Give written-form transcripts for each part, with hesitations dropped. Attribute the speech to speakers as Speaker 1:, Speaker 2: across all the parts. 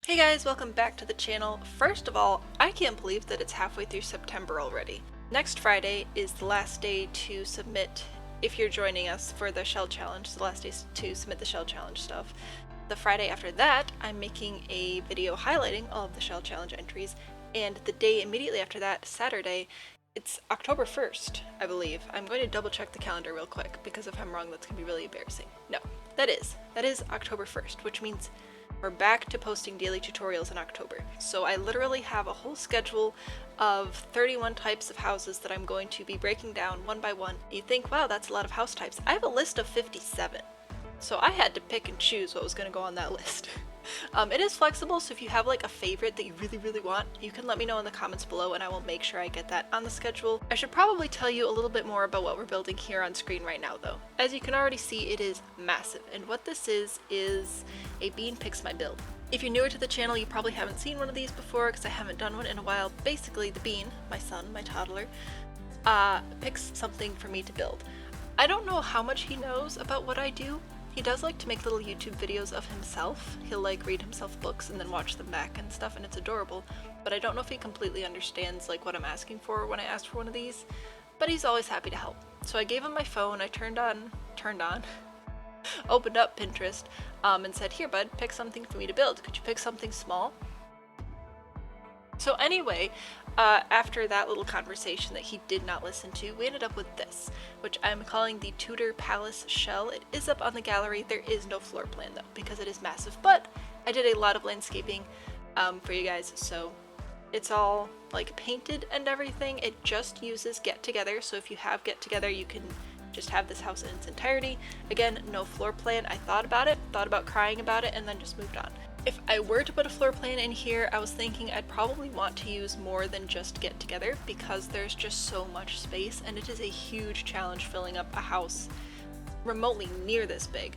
Speaker 1: Hey guys, welcome back to the channel. First of all, I can't believe that it's halfway through September already. Next Friday is the last day to submit, if you're joining us for the shell challenge, the last day to submit the shell challenge stuff. The Friday after that, I'm making a video highlighting all of the shell challenge entries, and the day immediately after that, Saturday, it's October 1st, I believe. I'm going to double check the calendar real quick, because if I'm wrong, that's going to be really embarrassing. No, that is October 1st, which means we're back to posting daily tutorials in October. So I literally have a whole schedule of 31 types of houses that I'm going to be breaking down one by one. You think, wow, that's a lot of house types. I have a list of 57. So I had to pick and choose what was going to go on that list. It is flexible, so if you have like a favorite that you really want, you can let me know in the comments below and I will make sure I get that on the schedule. I should probably tell you a little bit more about what we're building here on screen right now though. As you can already see, it is massive, and what this is a bean picks my build. If you're newer to the channel, you probably haven't seen one of these before because I haven't done one in a while. Basically, the bean, my son, my toddler, picks something for me to build. I don't know how much he knows about what I do. He does like to make little YouTube videos of himself. He'll like read himself books and then watch them back and stuff, and it's adorable. But I don't know if he completely understands like what I'm asking for when I asked for one of these. But he's always happy to help. So I gave him my phone, I turned on, opened up Pinterest, and said, here bud, pick something for me to build. Could you pick something small? So anyway, after that little conversation that he did not listen to, we ended up with this, which I'm calling the Tudor Palace Shell. It is up on the gallery. There is no floor plan though, because it is massive, but I did a lot of landscaping for you guys, so it's all like painted and everything. It just uses Get Together, so if you have Get Together, you can just have this house in its entirety. Again, no floor plan. I thought about crying about it, and then just moved on. If I were to put a floor plan in here, I was thinking I'd probably want to use more than just Get Together because there's just so much space, and it is a huge challenge filling up a house remotely near this big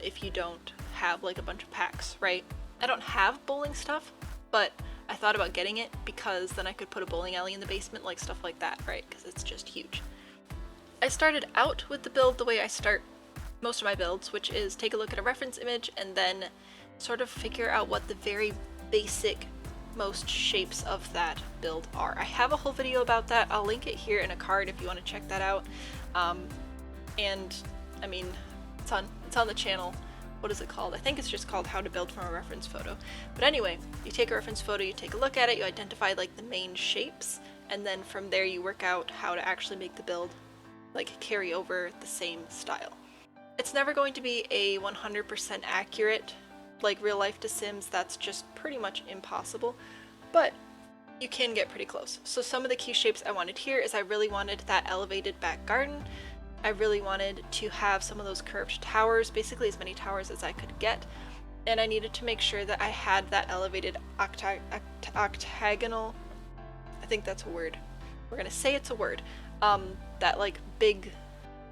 Speaker 1: if you don't have like a bunch of packs, right? I don't have bowling stuff, but I thought about getting it because then I could put a bowling alley in the basement, like stuff like that, right? Because it's just huge. I started out with the build the way I start most of my builds, which is take a look at a reference image and then sort of figure out what the very basic most shapes of that build are. I have a whole video about that. I'll link it here in a card if you want to check that out. And I mean, it's on the channel. What is it called? I think it's just called How to Build from a Reference Photo. But anyway, you take a reference photo, you take a look at it, you identify like the main shapes, and then from there you work out how to actually make the build like carry over the same style. It's never going to be a 100% accurate like real life to Sims. That's just pretty much impossible, but you can get pretty close. So some of the key shapes I wanted here is I really wanted that elevated back garden. I really wanted to have some of those curved towers, basically as many towers as I could get, and I needed to make sure that I had that elevated octagonal, I think that's a word, we're gonna say it's a word, that like big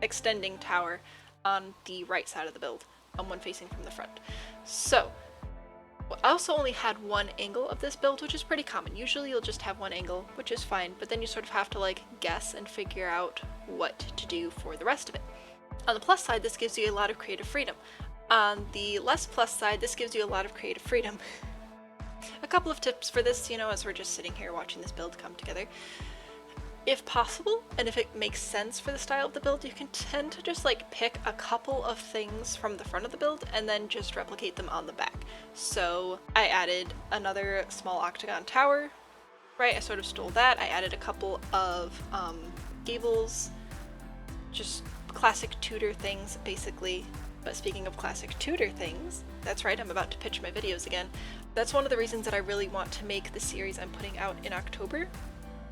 Speaker 1: extending tower on the right side of the build, one facing from the front. So I also only had one angle of this build, which is pretty common. Usually you'll just have one angle, which is fine, but then you sort of have to like guess and figure out what to do for the rest of it. On the plus side, this gives you a lot of creative freedom. On the less plus side, this gives you a lot of creative freedom. A couple of tips for this, you know, as we're just sitting here watching this build come together. If possible, and if it makes sense for the style of the build, you can tend to just like pick a couple of things from the front of the build and then just replicate them on the back. So I added another small octagon tower, right? I sort of stole that. I added a couple of gables, just classic Tudor things basically. But speaking of classic Tudor things, that's right, I'm about to pitch my videos again. That's one of the reasons that I really want to make the series I'm putting out in October,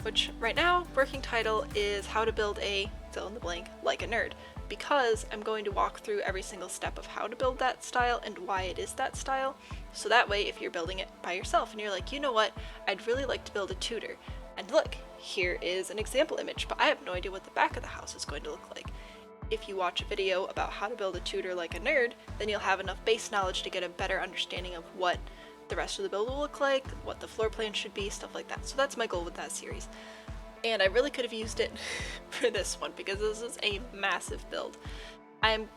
Speaker 1: which right now, working title is How to Build a fill in the blank like a nerd, because I'm going to walk through every single step of how to build that style and why it is that style. So that way, if you're building it by yourself and you're like, you know what, I'd really like to build a Tudor, and look, here is an example image, but I have no idea what the back of the house is going to look like. If you watch a video about how to build a Tudor like a nerd, then you'll have enough base knowledge to get a better understanding of what the rest of the build will look like, what the floor plan should be, stuff like that. So that's my goal with that series. And I really could have used it for this one because this is a massive build. I'm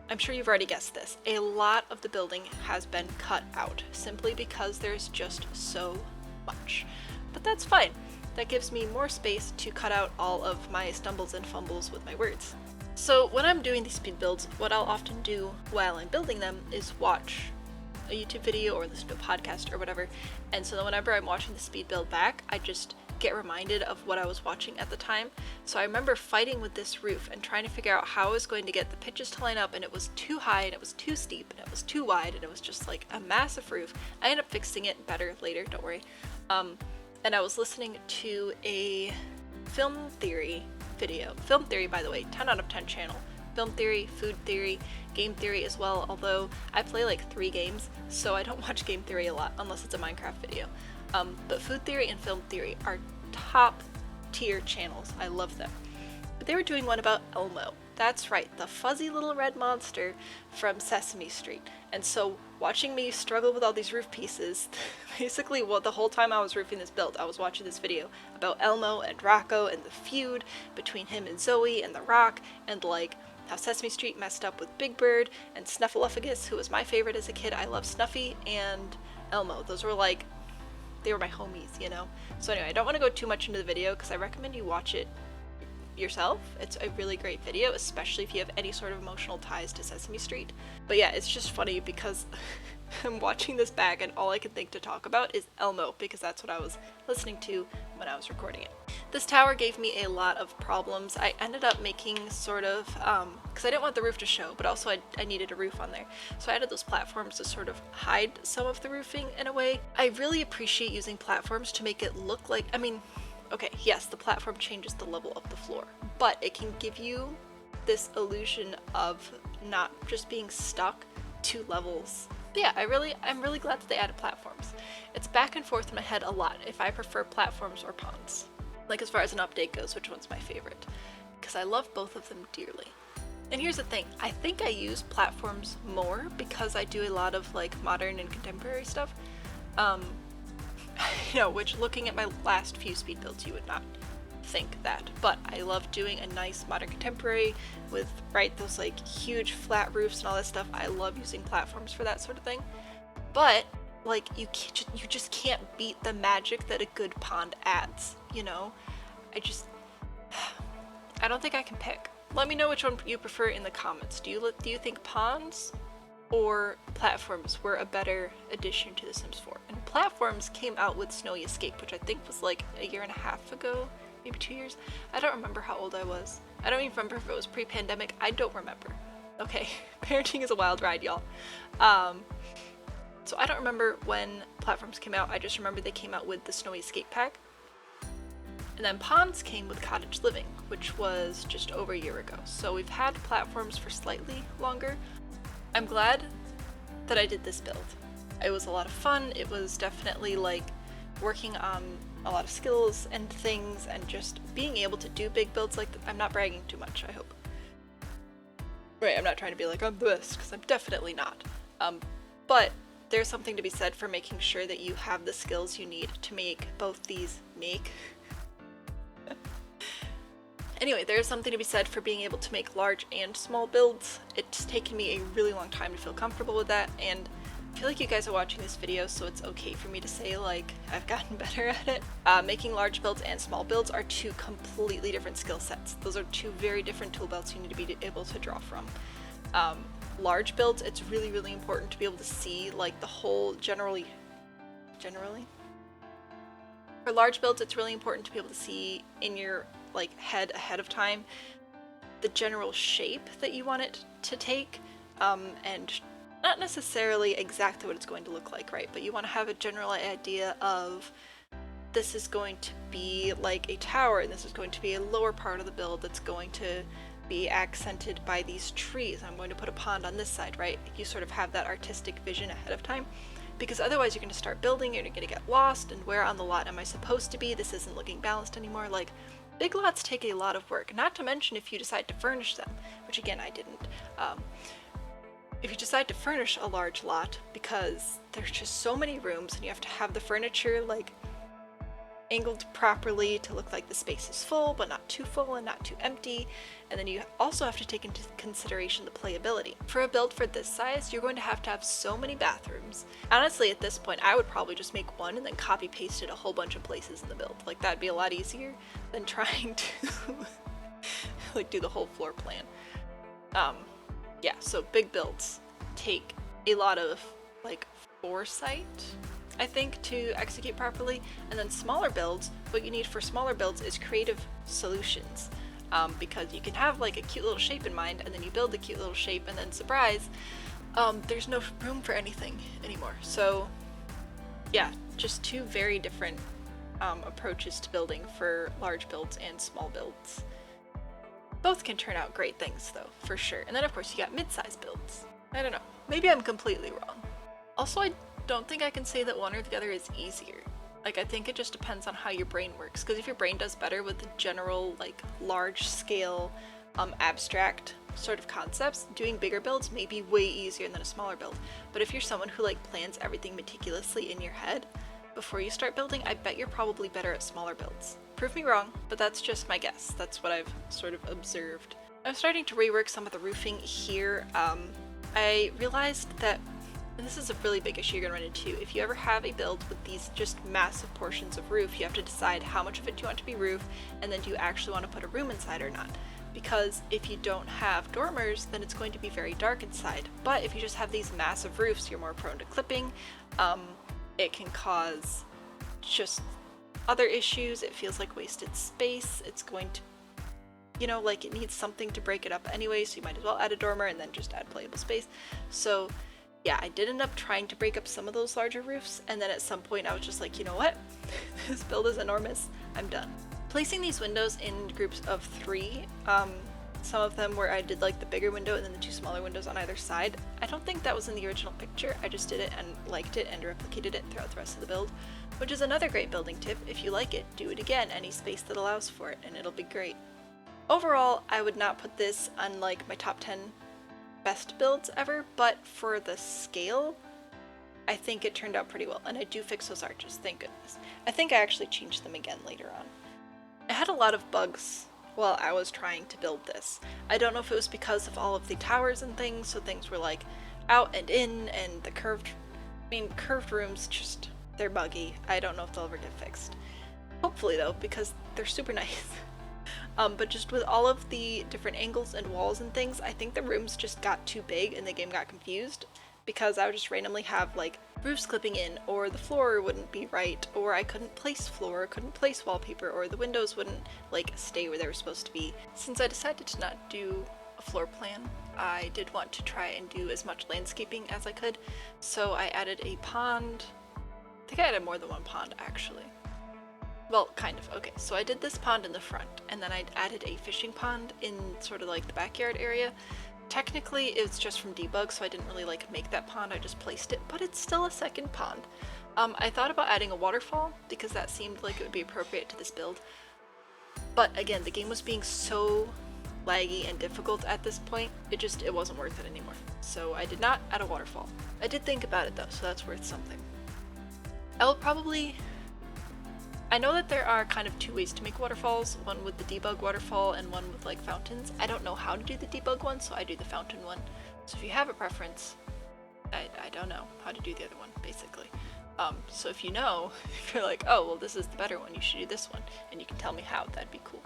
Speaker 1: I'm sure you've already guessed this. A lot of the building has been cut out simply because there's just so much. But that's fine. That gives me more space to cut out all of my stumbles and fumbles with my words. So when I'm doing these speed builds, what I'll often do while I'm building them is watch a YouTube video or listen to a podcast or whatever. And so then whenever I'm watching the speed build back, I just get reminded of what I was watching at the time. So I remember fighting with this roof and trying to figure out how I was going to get the pitches to line up, and it was too high and it was too steep and it was too wide and it was just like a massive roof. I ended up fixing it better later, don't worry. And I was listening to a film theory video. Film theory, by the way, 10 out of 10 channel. Film theory, food theory, game theory as well, although I play like 3 games, so I don't watch game theory a lot unless it's a Minecraft video. But food theory and film theory are top tier channels. I love them. But they were doing one about Elmo. That's right, the fuzzy little red monster from Sesame Street. And so watching me struggle with all these roof pieces, basically the whole time I was roofing this build, I was watching this video about Elmo and Rocco and the feud between him and Zoe and the Rock, and like how Sesame Street messed up with Big Bird and Snuffleupagus, who was my favorite as a kid. I love Snuffy and Elmo. Those were like, they were my homies, you know? So anyway, I don't want to go too much into the video because I recommend you watch it yourself. It's a really great video, especially if you have any sort of emotional ties to Sesame Street. But yeah, it's just funny because I'm watching this back and all I can think to talk about is Elmo, because that's what I was listening to when I was recording it. This tower gave me a lot of problems. I ended up making sort of, because I didn't want the roof to show, but also I needed a roof on there. So I added those platforms to sort of hide some of the roofing in a way. I really appreciate using platforms to make it look like, I mean, okay, yes, the platform changes the level of the floor, but it can give you this illusion of not just being stuck 2 levels. But yeah, I'm really glad that they added platforms. It's back and forth in my head a lot if I prefer platforms or ponds. Like as far as an update goes, which one's my favorite? Because I love both of them dearly. And here's the thing, I think I use platforms more because I do a lot of like modern and contemporary stuff. You know, which looking at my last few speed builds you would not think that, but I love doing a nice modern contemporary with, right, those like huge flat roofs and all that stuff. I love using platforms for that sort of thing. But like you just can't beat the magic that a good pond adds, you know? I don't think I can pick. Let me know which one you prefer in the comments. Do you think ponds or platforms were a better addition to The Sims 4? And platforms came out with Snowy Escape, which I think was like a year and a half ago, maybe 2 years. I don't remember how old I was. I don't even remember if it was pre-pandemic. I don't remember. Okay, parenting is a wild ride, y'all. So I don't remember when platforms came out. I just remember they came out with the Snowy Escape pack. And then ponds came with Cottage Living, which was just over a year ago. So we've had platforms for slightly longer. I'm glad that I did this build. It was a lot of fun. It was definitely like working on a lot of skills and things and just being able to do big builds like I'm not bragging too much, I hope. Right, I'm not trying to be like, I'm the best, because I'm definitely not. But there's something to be said for making sure that you have the skills you need to make both these Anyway, there's something to be said for being able to make large and small builds. It's taken me a really long time to feel comfortable with that, and I feel like you guys are watching this video, so it's okay for me to say like I've gotten better at it. Making large builds and small builds are 2 completely different skill sets. Those are 2 very different tool belts you need to be able to draw from. Large builds, it's really, really important to be able to see like the whole generally? For large builds, it's really important to be able to see in your like head ahead of time the general shape that you want it to take, and not necessarily exactly what it's going to look like, right? But you want to have a general idea of this is going to be like a tower, and this is going to be a lower part of the build that's going to be accented by these trees. I'm going to put a pond on this side, right? You sort of have that artistic vision ahead of time, because otherwise you're going to start building, you're going to get lost, and where on the lot am I supposed to be? This isn't looking balanced anymore. Like, big lots take a lot of work, not to mention if you decide to furnish them, which again, I didn't. If you decide to furnish a large lot, because there's just so many rooms and you have to have the furniture like angled properly to look like the space is full, but not too full and not too empty. And then you also have to take into consideration the playability. For a build for this size, you're going to have so many bathrooms. Honestly, at this point, I would probably just make one and then copy paste it a whole bunch of places in the build. Like, that'd be a lot easier than trying to like do the whole floor plan. Yeah, so big builds take a lot of like foresight, I think, to execute properly. And then smaller builds, what you need for smaller builds is creative solutions, because you can have like a cute little shape in mind and then you build the cute little shape and then surprise, there's no room for anything anymore. So yeah, just two very different approaches to building for large builds and small builds. Both can turn out great things though, for sure. And then of course you got mid-sized builds. I don't know, maybe I'm completely wrong. Also, I don't think I can say that one or the other is easier. Like, I think it just depends on how your brain works, because if your brain does better with the general, like, large scale, abstract sort of concepts, doing bigger builds may be way easier than a smaller build. But if you're someone who like plans everything meticulously in your head before you start building, I bet you're probably better at smaller builds. Prove me wrong, but that's just my guess. That's what I've sort of observed. I'm starting to rework some of the roofing here. I realized that, and this is a really big issue you're gonna run into, if you ever have a build with these just massive portions of roof, you have to decide how much of it do you want to be roof, and then do you actually want to put a room inside or not. Because if you don't have dormers, then it's going to be very dark inside. But if you just have these massive roofs, you're more prone to clipping. It can cause just other issues. It feels like wasted space. It's going to, you know, like, it needs something to break it up anyway, so you might as well add a dormer and then just add playable space. So yeah, I did end up trying to break up some of those larger roofs, and then at some point I was just like, you know what? This build is enormous. I'm done. Placing these windows in groups of 3, some of them where I did like the bigger window and then the 2 smaller windows on either side, I don't think that was in the original picture. I just did it and liked it and replicated it throughout the rest of the build, which is another great building tip. If you like it, do it again any space that allows for it, and it'll be great. Overall, I would not put this on like my top 10 best builds ever, but for the scale, I think it turned out pretty well, and I do fix those arches, thank goodness. I think I actually changed them again later on. I had a lot of bugs while I was trying to build this. I don't know if it was because of all of the towers and things, so things were like out and in, and the curved rooms, just, they're buggy. I don't know if they'll ever get fixed. Hopefully though, because they're super nice. But just with all of the different angles and walls and things, I think the rooms just got too big and the game got confused, because I would just randomly have like roofs clipping in, or the floor wouldn't be right, or I couldn't place floor, or couldn't place wallpaper, or the windows wouldn't like stay where they were supposed to be. Since I decided to not do a floor plan, I did want to try and do as much landscaping as I could, so I added a pond. I think I added more than one pond actually. Well, kind of. Okay, so I did this pond in the front, and then I added a fishing pond in sort of like the backyard area. Technically, it's just from debug, so I didn't really like make that pond, I just placed it, but it's still a second pond. I thought about adding a waterfall, because that seemed like it would be appropriate to this build. But again, the game was being so laggy and difficult at this point, it wasn't worth it anymore. So I did not add a waterfall. I did think about it though, so that's worth something. I know that there are kind of 2 ways to make waterfalls, one with the debug waterfall and one with like fountains. I don't know how to do the debug one, so I do the fountain one. So if you have a preference, I don't know how to do the other one, basically. So if you know, if you're like, oh, well, this is the better one, you should do this one, and you can tell me how, that'd be cool.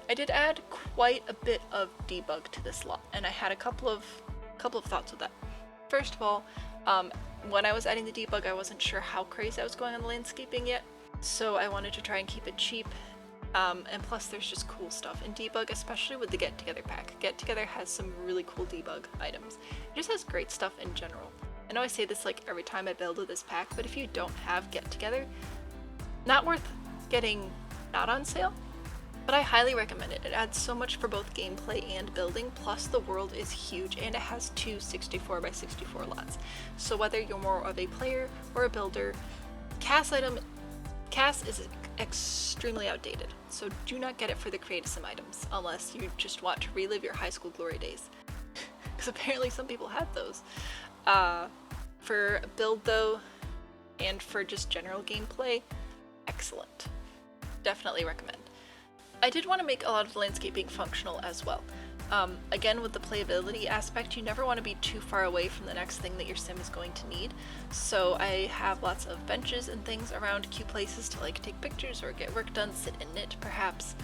Speaker 1: I did add quite a bit of debug to this lot, and I had a couple of thoughts with that. First of all, when I was adding the debug, I wasn't sure how crazy I was going on the landscaping yet. So I wanted to try and keep it cheap, and plus there's just cool stuff in debug, especially with the Get Together pack. Get Together has some really cool debug items. It just has great stuff in general. I know I say this like every time I build with this pack, but if you don't have Get Together, not worth getting not on sale, but I highly recommend it. It adds so much for both gameplay and building, plus the world is huge and it has 2 64x64 lots. So whether you're more of a player or a builder, CAS is extremely outdated, so do not get it for the create sim items unless you just want to relive your high school glory days, because apparently some people had those. For build though, and for just general gameplay, excellent. Definitely recommend. I did want to make a lot of the landscaping functional as well. Again, with the playability aspect, you never want to be too far away from the next thing that your sim is going to need. So I have lots of benches and things around, cute places to like take pictures or get work done, sit and knit perhaps.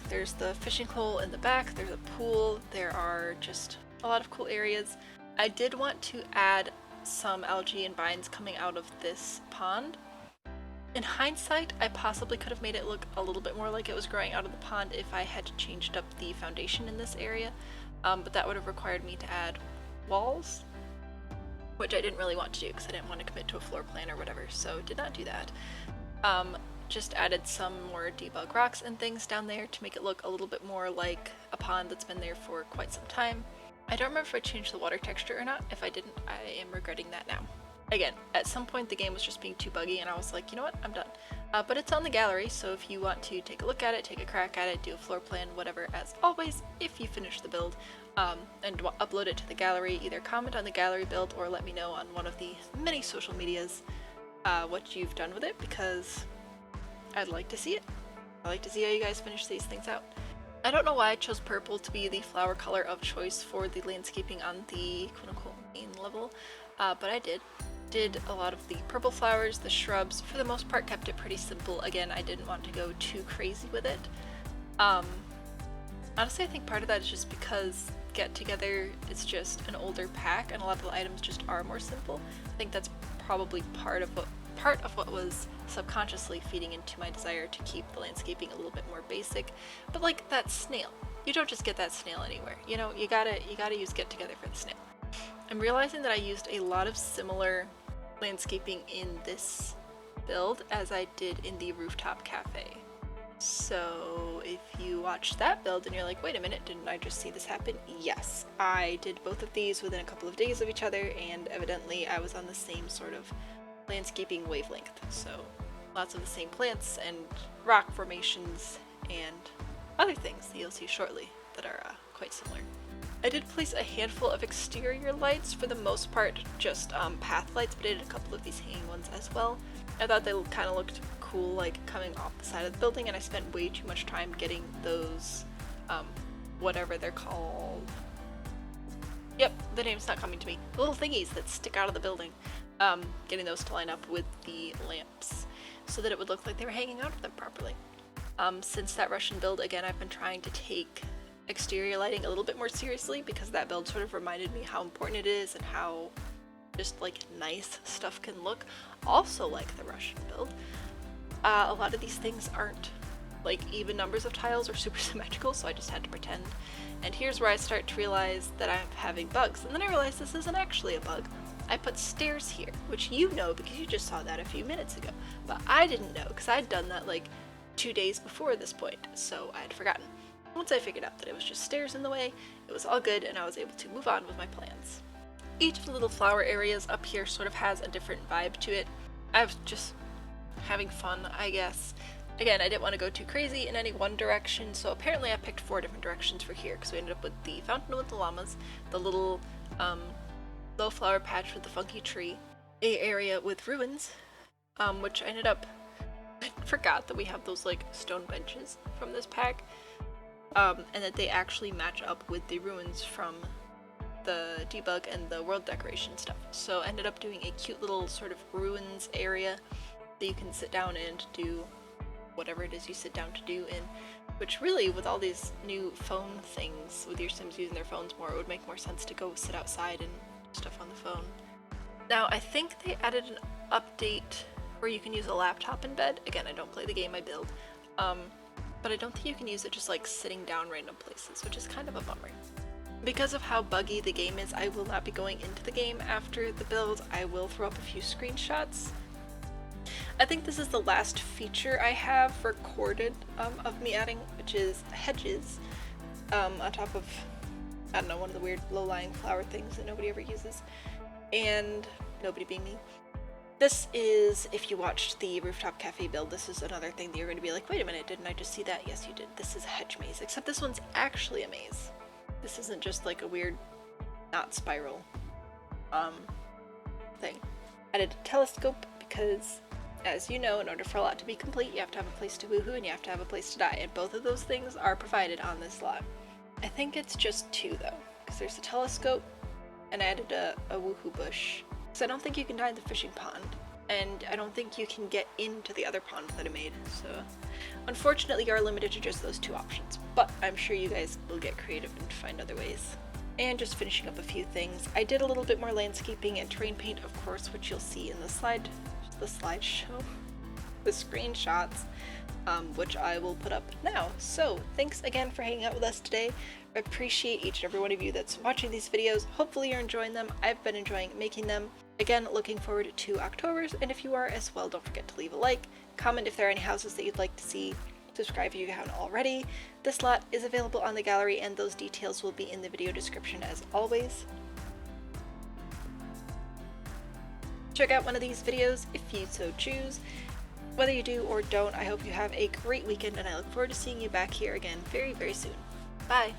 Speaker 1: There's the fishing hole in the back, there's a pool, there are just a lot of cool areas. I did want to add some algae and vines coming out of this pond. In hindsight, I possibly could have made it look a little bit more like it was growing out of the pond if I had changed up the foundation in this area, but that would have required me to add walls, which I didn't really want to do because I didn't want to commit to a floor plan or whatever, so did not do that. Just added some more debug rocks and things down there to make it look a little bit more like a pond that's been there for quite some time. I don't remember if I changed the water texture or not. If I didn't, I am regretting that now. Again, at some point the game was just being too buggy and I was like, you know what, I'm done. But it's on the gallery, so if you want to take a look at it, take a crack at it, do a floor plan, whatever, as always, if you finish the build, and upload it to the gallery, either comment on the gallery build or let me know on one of the many social medias what you've done with it, because I'd like to see it. I'd like to see how you guys finish these things out. I don't know why I chose purple to be the flower color of choice for the landscaping on the quote-unquote main level, but I did a lot of the purple flowers, the shrubs. For the most part kept it pretty simple. Again, I didn't want to go too crazy with it. Honestly, I think part of that is just because Get Together is just an older pack and a lot of the items just are more simple. I think that's probably part of what was subconsciously feeding into my desire to keep the landscaping a little bit more basic. But like that snail, you don't just get that snail anywhere. You know, you gotta use Get Together for the snail. I'm realizing that I used a lot of similar landscaping in this build as I did in the rooftop cafe. So if you watch that build and you're like, wait a minute, didn't I just see this happen? Yes, I did both of these within a couple of days of each other, and evidently I was on the same sort of landscaping wavelength. So lots of the same plants and rock formations and other things that you'll see shortly that are quite similar. I did place a handful of exterior lights, for the most part just path lights, but I did a couple of these hanging ones as well. I thought they kind of looked cool, like coming off the side of the building, and I spent way too much time getting those, whatever they're called. Yep, the name's not coming to me. The little thingies that stick out of the building. Getting those to line up with the lamps so that it would look like they were hanging out of them properly. Since that Russian build, again, I've been trying to take exterior lighting a little bit more seriously because that build sort of reminded me how important it is and how just like nice stuff can look. Also, like the Russian build, a lot of these things aren't like even numbers of tiles or super symmetrical, so I just had to pretend. And here's where I start to realize that I'm having bugs, and then I realize this isn't actually a bug. I put stairs here, which you know because you just saw that a few minutes ago, but I didn't know because I'd done that like 2 days before this point, so I had forgotten. Once I figured out that it was just stairs in the way, it was all good and I was able to move on with my plans. Each of the little flower areas up here sort of has a different vibe to it. I was just having fun, I guess. Again, I didn't want to go too crazy in any one direction, so apparently I picked 4 different directions for here because we ended up with the fountain with the llamas, the little low flower patch with the funky tree, a area with ruins, which I forgot that we have those like stone benches from this pack, and that they actually match up with the ruins from the debug and the world decoration stuff. So I ended up doing a cute little sort of ruins area that you can sit down and do whatever it is you sit down to do in, which really, with all these new phone things, with your Sims using their phones more, it would make more sense to go sit outside and do stuff on the phone. Now, I think they added an update where you can use a laptop in bed. Again, I don't play the game, I build. But I don't think you can use it just like sitting down random places, which is kind of a bummer. Because of how buggy the game is, I will not be going into the game after the build. I will throw up a few screenshots. I think this is the last feature I have recorded of me adding, which is hedges on top of, I don't know, one of the weird low-lying flower things that nobody ever uses. And nobody being me. This is, if you watched the Rooftop Cafe build, this is another thing that you're going to be like, wait a minute, didn't I just see that? Yes, you did. This is a hedge maze, except this one's actually a maze. This isn't just like a weird, not spiral thing. I did a telescope because as you know, in order for a lot to be complete, you have to have a place to woohoo and you have to have a place to die, and both of those things are provided on this lot. I think it's just 2 though, because there's a telescope, and I added a woohoo bush. So I don't think you can die in the fishing pond, and I don't think you can get into the other pond that I made, so unfortunately you are limited to just those 2 options, but I'm sure you guys will get creative and find other ways. And just finishing up a few things, I did a little bit more landscaping and terrain paint, of course, which you'll see in the slideshow, the screenshots, which I will put up now. So thanks again for hanging out with us today. I appreciate each and every one of you that's watching these videos. Hopefully you're enjoying them. I've been enjoying making them. Again, looking forward to October's, and if you are as well, don't forget to leave a like, comment if there are any houses that you'd like to see, subscribe if you haven't already. This lot is available on the gallery, and those details will be in the video description as always. Check out one of these videos if you so choose. Whether you do or don't, I hope you have a great weekend, and I look forward to seeing you back here again very, very soon. Bye!